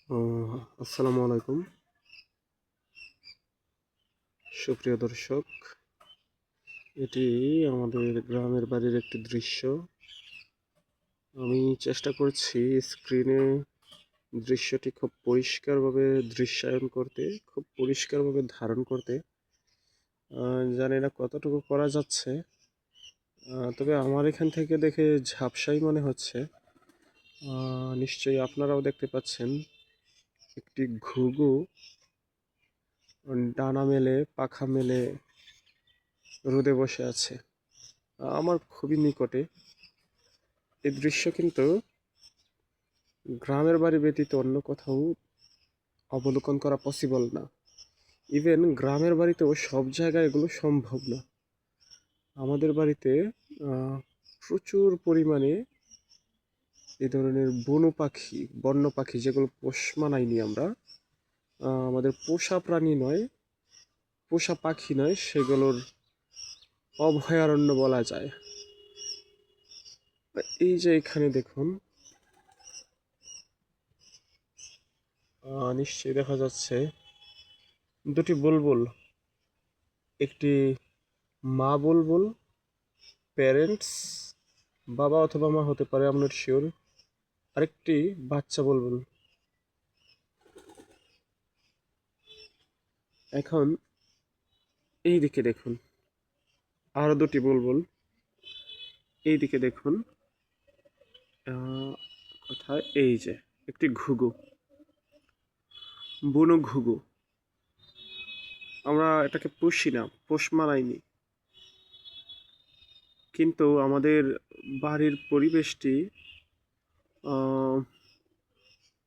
আসসালামু আলাইকুম সুপ্রিয় দর্শক। এটি আমাদের গ্রামের বাড়ির একটি দৃশ্য। আমি চেষ্টা করছি স্ক্রিনে দৃশ্যটি খুব পরিষ্কারভাবে দৃশ্যায়ন করতে, খুব পরিষ্কারভাবে ধারণ করতে। জানি না কতটুকু করা যাচ্ছে, তবে আমার এখান থেকে দেখে ঝাপসাই মনে হচ্ছে। নিশ্চয়ই আপনারাও দেখতে পাচ্ছেন একটি ঘুঘু ডানা মেলে পাখা মেলে রোদে বসে আছে আমার খুবই নিকটে। এই দৃশ্য কিন্তু গ্রামের বাড়ি ব্যতীত অন্য কোথাও অবলোকন করা পসিবল না। ইভেন গ্রামের বাড়িতেও সব জায়গায় এগুলো সম্ভব না। আমাদের বাড়িতে প্রচুর পরিমাণে এই ধরনের বন্য পাখি যেগুলো পোষ মানাইনি আমরা, আমাদের পোষা প্রাণী নয়, পোষা পাখি নয়, সেগুলোর অভয়ারণ্য বলা যায়। এই যে এখানে দেখুন, নিশ্চয়ই দেখা যাচ্ছে দুটি বুলবুল, একটি মা বুলবুল, প্যারেন্টস, বাবা অথবা মা হতে পারে, আমি নট শিওর। আরেকটি বাচ্চা বুলবুল। এখন এই দিকে দেখুন, আরো দুটি বুলবুল। এই দিকে দেখুন, কোথায়, এই যে একটি ঘুঘু, বুনো ঘুঘু। আমরা এটাকে পুষি না, পোষ মানাইনি, কিন্তু আমাদের বাড়ির পরিবেশটি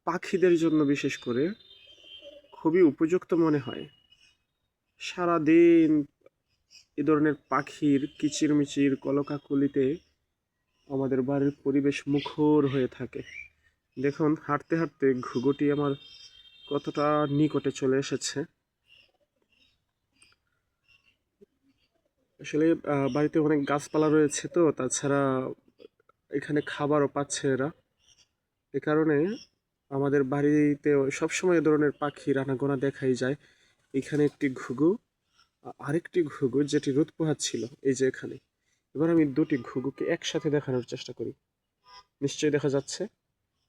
পাখিদের জন্য বিশেষ করে খুবই উপযুক্ত মনে হয়। সারাদিন এ ধরনের পাখির কিচিরমিচির কলকাকলিতে আমাদের বাড়ির পরিবেশ মুখর হয়ে থাকে। দেখুন, হাঁটতে হাঁটতে ঘুঘুটি আমার কতটা নিকটে চলে এসেছে। আসলে বাড়িতে অনেক গাছপালা রয়েছে, তো তাছাড়া এখানে খাবারও পাচ্ছে এরা। এ কারণে আমাদের বাড়িতে সবসময় এ ধরনের পাখির আনাগোনা দেখাই যায়। এখানে একটি ঘুঘু, আরেকটি ঘুঘু যেটি রোদ পোহাচ্ছিল, এই যে এখানে। এবার আমি দুটি ঘুঘুকে একসাথে দেখানোর চেষ্টা করি। নিশ্চয়ই দেখা যাচ্ছে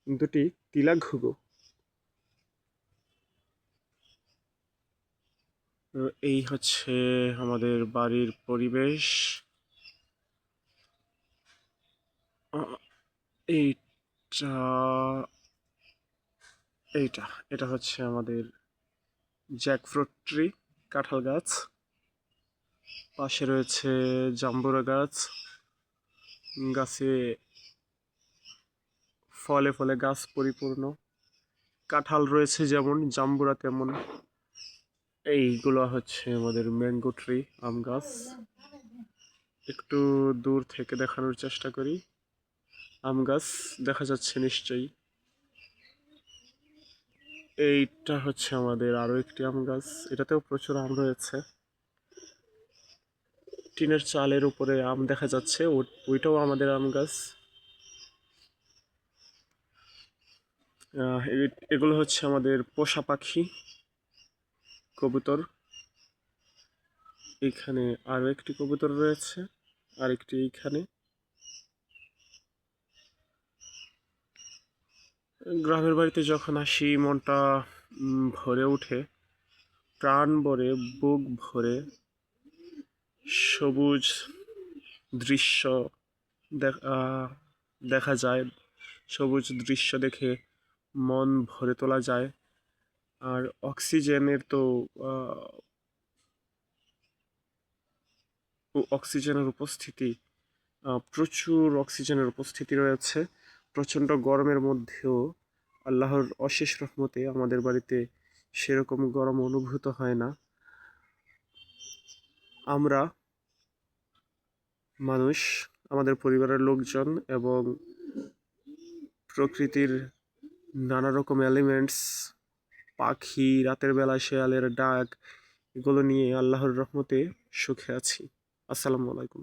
দুটি টিলা ঘুঘু। এই হচ্ছে আমাদের বাড়ির পরিবেশ। এইটা এইটা এটা হচ্ছে আমাদের জ্যাকফ্রুট ট্রি, কাঁঠাল গাছ। পাশে রয়েছে জাম্বুরা গাছ, গাছে ফলে ফলে গাছ পরিপূর্ণ। কাঁঠাল রয়েছে যেমন, জাম্বুরা তেমন। এইগুলো হচ্ছে আমাদের ম্যাঙ্গো ট্রি, আম গাছ। একটু দূর থেকে দেখানোর চেষ্টা করি। আম গাছ দেখা যাচ্ছে নিশ্চয়ই। এইটা হচ্ছে আমাদের আরো একটি আম গাছ, এটাতেও প্রচুর আম রয়েছে। টিনের চালের উপরে আম দেখা যাচ্ছে, ওইটাও আমাদের আম গাছ। এগুলো হচ্ছে আমাদের পোষা পাখি, কবুতর। এখানে আরো একটি কবুতর রয়েছে, আরেকটি এইখানে। গ্রামের বাড়িতে যখন আসি মনটা ভরে ওঠে, প্রাণ ভরে, বুক ভরে। সবুজ দৃশ্য দেখা যায়, সবুজ দৃশ্য দেখে মন ভরে তোলা যায়। আর অক্সিজেনের তো অক্সিজেনের উপস্থিতি, প্রচুর অক্সিজেনের উপস্থিতি রয়েছে। প্রচণ্ড গরমের মধ্যেও আল্লাহর অশেষ রহমতে আমাদের বাড়িতে সেরকম গরম অনুভূত হয় না। আমরা মানুষ, আমাদের পরিবারের লোকজন এবং প্রকৃতির নানা রকম এলিমেন্টস, পাখি, রাতের বেলা শেয়ালের ডাক, এগুলো নিয়ে আল্লাহর রহমতে সুখে আছি। আসসালামু আলাইকুম।